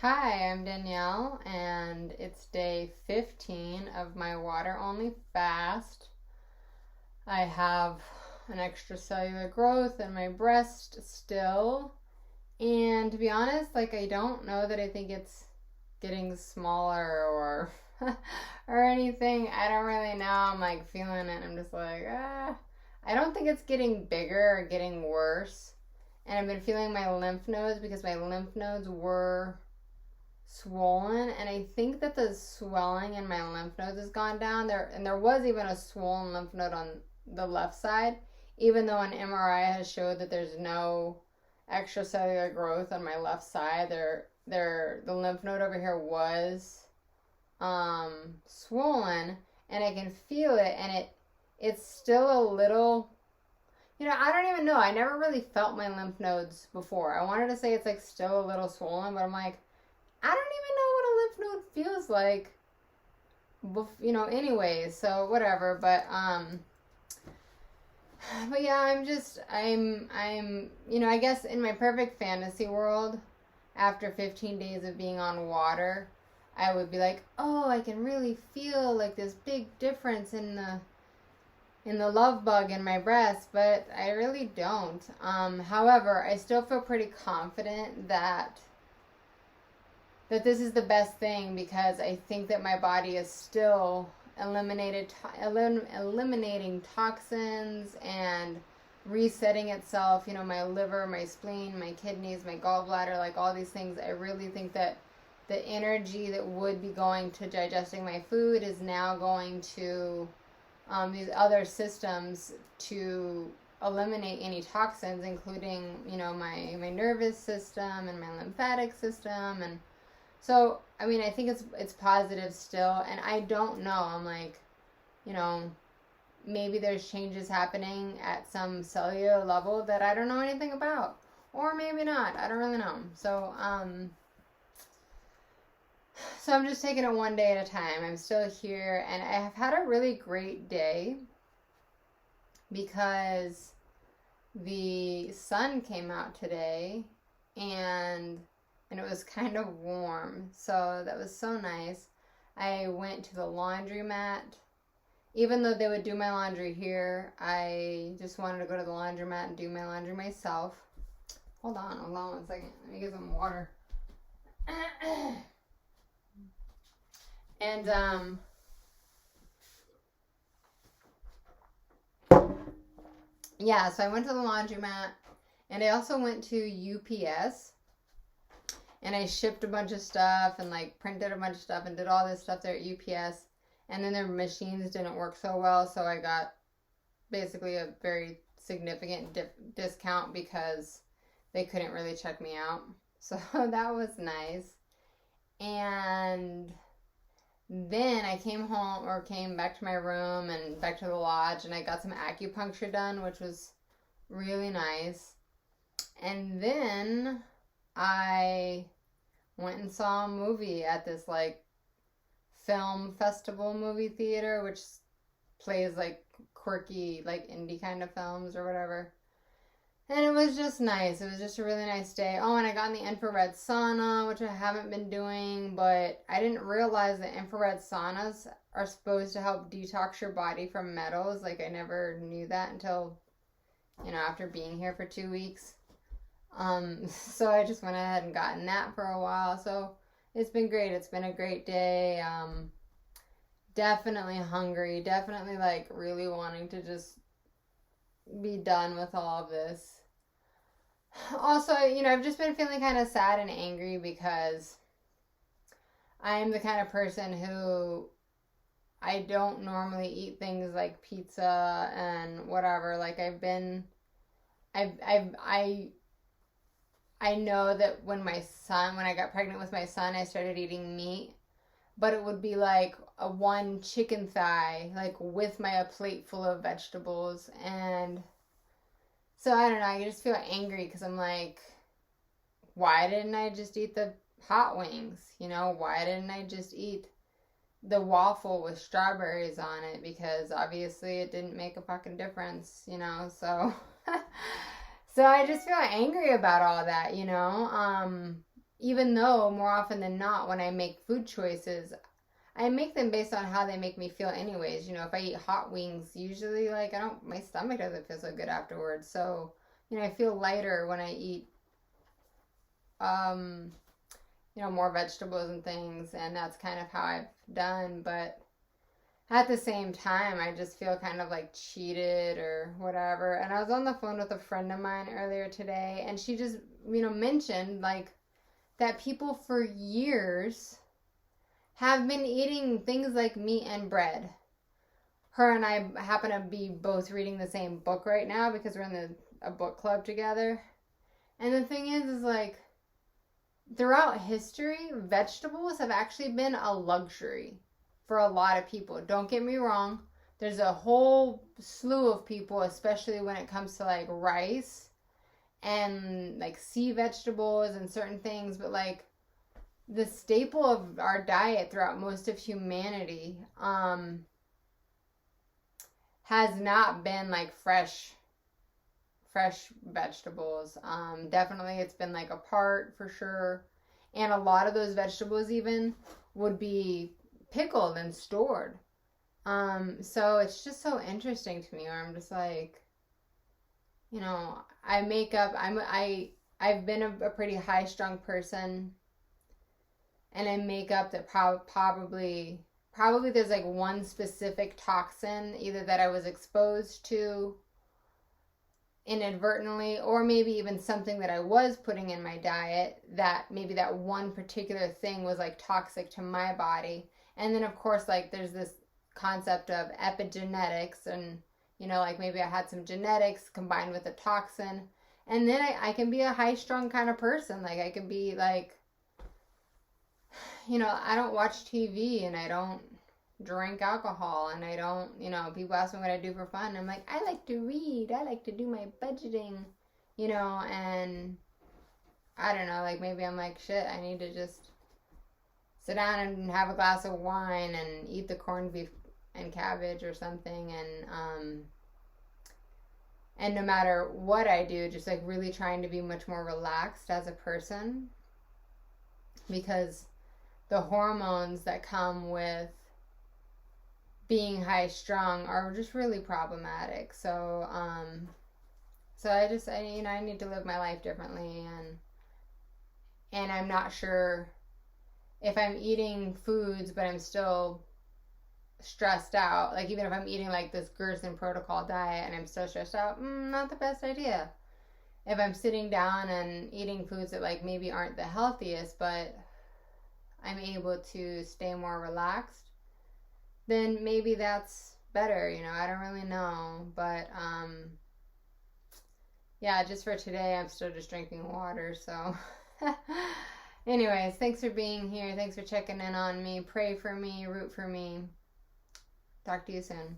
Hi, I'm Danielle, and it's day 15 of my water only fast. I have an extracellular growth in my breast still, and to be honest, I don't know that I think it's getting smaller or or anything. I don't really know. I'm feeling it. I'm just I don't think it's getting bigger or getting worse. And I've been feeling my lymph nodes because my lymph nodes were swollen, and I think that the swelling in my lymph nodes has gone down there, and there was even a swollen lymph node on the left side, even though an MRI has showed that there's no extracellular growth on my left side. The lymph node over here was swollen, and I can feel it, and it's still a little. I don't even know. I never really felt my lymph nodes before. I wanted to say it's still a little swollen, but I'm I don't even know what a lymph node feels like, anyways, so whatever, but yeah, I guess in my perfect fantasy world, after 15 days of being on water, I would be like, oh, I can really feel this big difference in the love bug in my breast, but I really don't. However, I still feel pretty confident that this is the best thing, because I think that my body is still eliminating toxins and resetting itself. My liver, my spleen, my kidneys, my gallbladder, all these things. I really think that the energy that would be going to digesting my food is now going to these other systems to eliminate any toxins, including my nervous system and my lymphatic system. And so, I think it's positive still, and I don't know. I'm maybe there's changes happening at some cellular level that I don't know anything about, or maybe not. I don't really know. So I'm just taking it one day at a time. I'm still here, and I have had a really great day because the sun came out today, and it was kind of warm, so that was so nice. I went to the laundromat. Even though they would do my laundry here, I just wanted to go to the laundromat and do my laundry myself. Hold on 1 second. Let me get some water. And yeah, so I went to the laundromat, and I also went to UPS, and I shipped a bunch of stuff and printed a bunch of stuff and did all this stuff there at UPS. And then their machines didn't work so well, so I got basically a very significant discount because they couldn't really check me out. So that was nice. And then I came back to my room and back to the lodge, and I got some acupuncture done, which was really nice. And then I went and saw a movie at this film festival movie theater, which plays quirky indie kind of films or whatever. And it was just nice. It was just a really nice day. Oh, and I got in the infrared sauna, which I haven't been doing, but I didn't realize that infrared saunas are supposed to help detox your body from metals. I never knew that until after being here for 2 weeks. So I just went ahead and gotten that for a while. So it's been great. It's been a great day. Definitely hungry. Definitely really wanting to just be done with all of this. Also, I've just been feeling kind of sad and angry because I'm the kind of person who I don't normally eat things like pizza and whatever. I know that when I got pregnant with my son, I started eating meat, but it would be a one chicken thigh, with a plate full of vegetables. And so I don't know, I just feel angry because I'm why didn't I just eat the hot wings? Why didn't I just eat the waffle with strawberries on it? Because obviously it didn't make a fucking difference, so so I just feel angry about all that. even though more often than not, when I make food choices, I make them based on how they make me feel anyways. If I eat hot wings, usually like my stomach doesn't feel so good afterwards. So, I feel lighter when I eat um, more vegetables and things, and that's kind of how I've done, but at the same time, I just feel kind of like cheated or whatever. And I was on the phone with a friend of mine earlier today, and she just, mentioned like that people for years have been eating things like meat and bread. Her and I happen to be both reading the same book right now because we're in a book club together. And the thing is like, throughout history, vegetables have actually been a luxury for a lot of people. Don't get me wrong. There's a whole slew of people, especially when it comes to like rice and like sea vegetables and certain things, but like the staple of our diet throughout most of humanity has not been like fresh vegetables. Definitely it's been like a part for sure. And a lot of those vegetables even would be pickled and stored. So it's just so interesting to me where I'm just like, I make up, I've been a pretty high strung person, and I make up that probably there's like one specific toxin either that I was exposed to inadvertently, or maybe even something that I was putting in my diet that maybe that one particular thing was like toxic to my body. And then of course like there's this concept of epigenetics, and like maybe I had some genetics combined with a toxin, and then I can be a high strung kind of person. Like I can be like, I don't watch TV, and I don't drink alcohol, and I don't, people ask me what I do for fun. I'm like, I like to read, I like to do my budgeting, and I don't know, like maybe I'm like, shit, I need to just sit down and have a glass of wine and eat the corned beef and cabbage or something, and no matter what I do, just like really trying to be much more relaxed as a person, because the hormones that come with being high strung are just really problematic. So I need to live my life differently, and I'm not sure if I'm eating foods but I'm still stressed out. Like even if I'm eating like this Gerson protocol diet and I'm still stressed out, not the best idea. If I'm sitting down and eating foods that like maybe aren't the healthiest, but I'm able to stay more relaxed, then maybe that's better. I don't really know, but yeah, just for today I'm still just drinking water. So anyways, thanks for being here, thanks for checking in on me, pray for me, root for me. Talk to you soon.